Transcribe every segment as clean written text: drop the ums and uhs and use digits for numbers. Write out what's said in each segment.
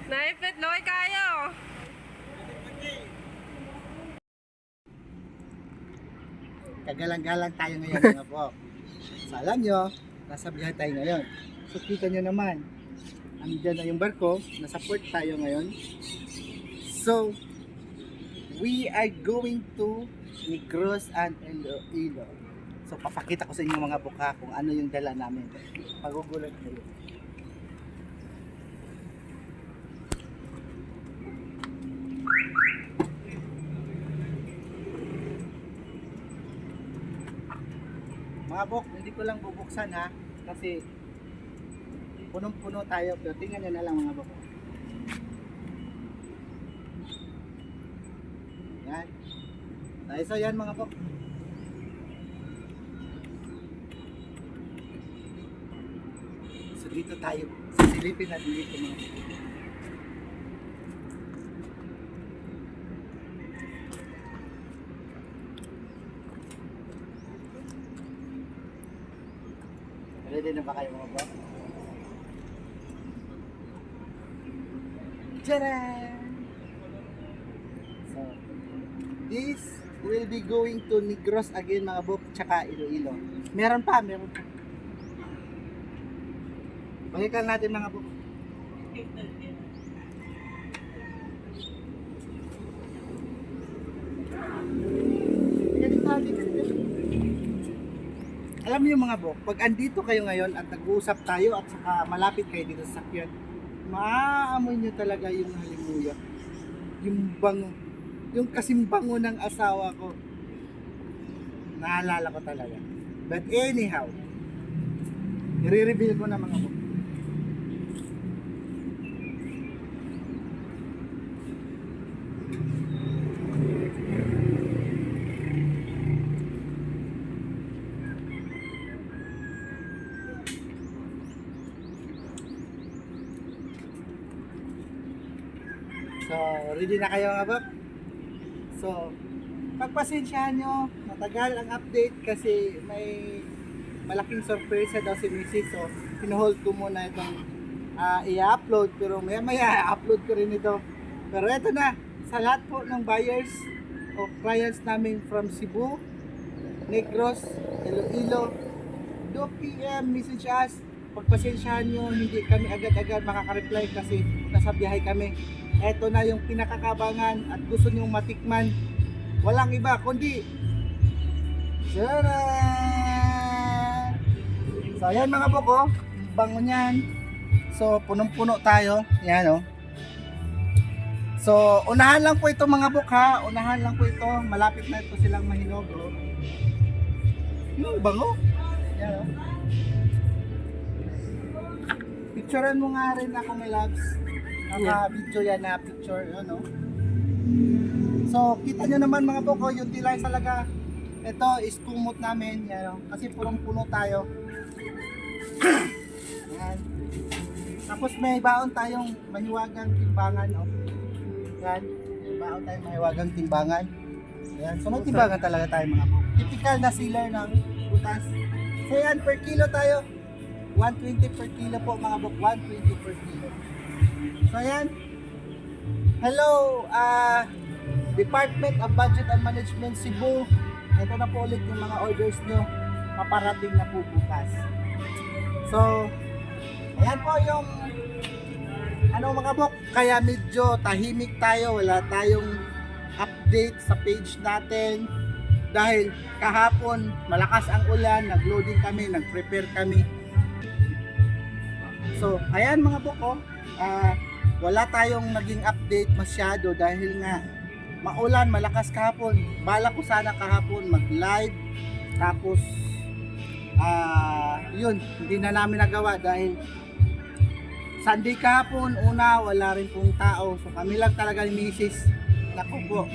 Naipit, loy kayo. Kagalang-galang tayo ngayon mga po. So alam nyo, nasa biyahe tayo ngayon. So kita nyo naman, andyan na yung barko, nasa port tayo ngayon. So, we are going to Negros and Iloilo. So papakita ko sa inyo mga buka kung ano yung dala namin. Magugulat kayo. Mga bok, hindi ko lang bubuksan ha, kasi punong-puno tayo, pero tingnan nyo na lang mga bok. Yan. So yan mga bok. So dito tayo, sisilipin natin dito mga bok. Ready na ba kayo mga bro? Tcharam! So, this will be going to Negros again mga bro, tsaka Iloilo. Meron pa. Balikan natin mga bro. Alam niyo mga bro, pag andito kayo ngayon at nag-uusap tayo at saka malapit kayo dito sa sakyan, maaamoy niyo talaga yung halimuyak, yung bango, yung kasimbango ng asawa ko. Naalala ko talaga. But anyhow, i-reveal ko na mga bro. So, ready na kayo mga bak? So, pagpasensyahan nyo, matagal ang update kasi may malaking surprise daw si Mrs. So, pinuhold ko muna itong i-upload, pero maya upload ko rin ito. Pero ito na, sa lahat po ng buyers o clients namin from Cebu, Negros, Iloilo, do PM message us. Pagpasensyahan nyo, hindi kami agad-agad makaka-reply kasi nasa biyahe kami. Ito na yung pinakakabangan at gusto nyong matikman. Walang iba kundi Tcharam! So ayan mga boko, bango niyan. So punong-puno tayo. Yan o. So unahan lang po ito mga bukha. Unahan lang po ito. Malapit na ito silang mahinog. Bango. Yan o. Picturean mo nga rin ako my loves. Naka-video yan na picture, ano. So, kita nyo naman mga boko, utilize talaga. Ito is kumot namin, yan, kasi punong-puno tayo. Yan. Tapos may baon tayong mahiwagang timbangan, oh. Yan. May baon tayong mahiwagang timbangan. Yan. So may timbangan talaga tayo mga bok. Typical na sealer ng butas. So yan, per kilo tayo. 120 per kilo po mga bok. 120 per kilo. So yan. Hello, Department of Budget and Management Cebu. Ito na po ulit yung mga orders nyo. Paparating na po bukas. So, ayan po yung mga bok. Kaya medyo tahimik tayo. Wala tayong update sa page natin. Dahil kahapon malakas ang ulan. Nag-loading kami, nag-prepare kami. So, ayan mga bok, oh. Wala tayong naging update masyado dahil nga maulan, malakas kahapon. Bala ko sana kahapon mag-live. Tapos yun, hindi na namin nagawa dahil Sunday kahapon, una wala rin pong tao. So kami lang talaga ni Mrs. Naku po,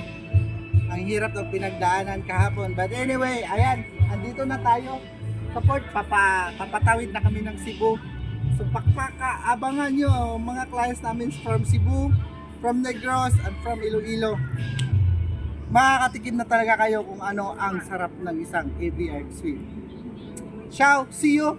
ang hirap ng pinagdaanan kahapon. But anyway, ayan, andito na tayo. Support, papatawid na kami ng Cebu. So pakpaka, abangan nyo mga clients namin from Cebu, from Negros, and from Iloilo. Makakatikim na talaga kayo kung ano ang sarap ng isang AVR swim. Ciao, see you!